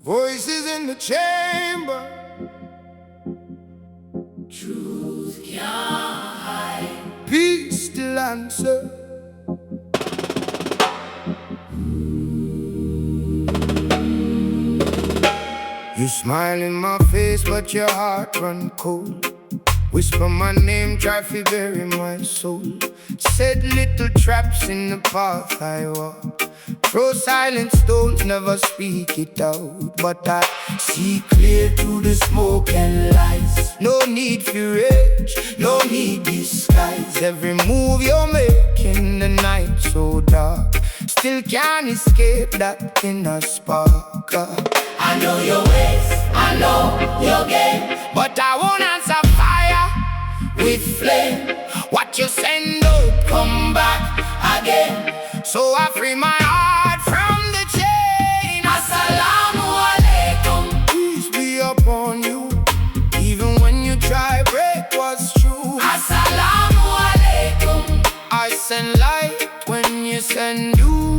Voices in the chamber. Truth can't hide. Peace still answer. You smile in my face, but your heart run cold. Whisper my name, try to bury my soul. Set little traps in the path I walk. Throw silent stones, never speak it out. But I see clear through the smoke and lights. No need for rage, no need disguise. Every move you're making, the night so dark, still can't escape that inner spark. I know your ways, I know your game, but I won't answer fire with flame. what you send out. Come back again. So I free my heart from the chain. As-salamu alaykum. Peace be upon you, even when you try break what's true. As-salamu alaykum. I send light when you send you.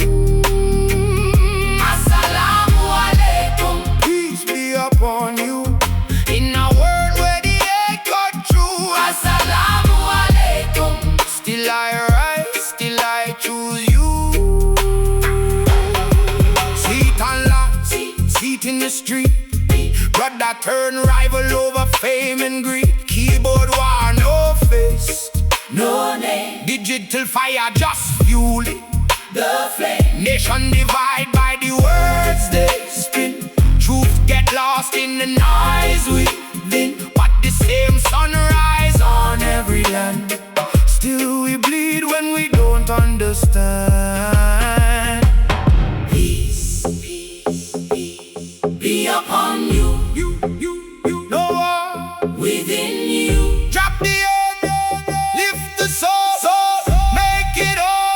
As-salamu alaykum. Peace be upon you, in a world where the hate got through. As-salamu alaykum. Still I rise, still I choose you. Seat on lot, seat in the street. Brother turn rival over fame and greed. Keyboard war, no face, No name, digital fire just fuel it. the flame. Nation divide by the words they spin. Truth get lost in the noise within. But the same sunrise on every land. Still we bleed when we don't understand. Peace, peace, peace be upon you, No one within you. drop the earth, lift the soul, make it all.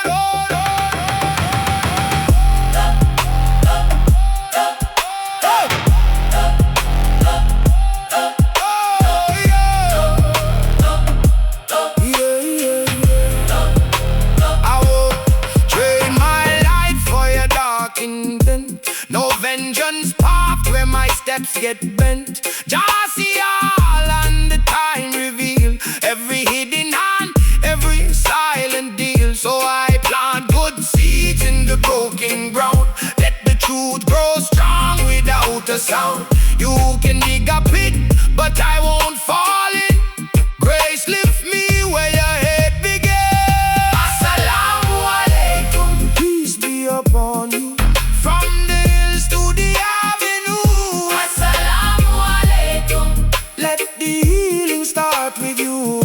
I will trade my life for your dark intent. No vengeance path where my steps get bent. Just see all and the time reveal every hidden hand, every silent deal. So I plant good seeds in the broken ground. Let the truth grow strong without a sound. You can dig a pit, but I won't fall in. Grace lift me where your head began. As-salamu alaykum. Peace be upon you, from the hills to the avenue. As-salamu alaykum. Let the healing start with you.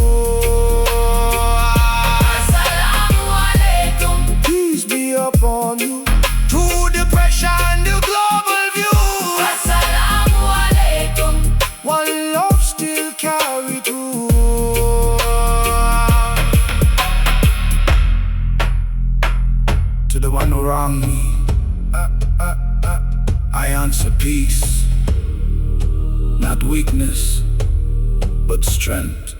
As-salamu alaykum. Peace be upon you, through the pressure and the global view. As-salamu alaykum. One love still carry through. To the one who wronged me, I answer peace, not weakness, but strength.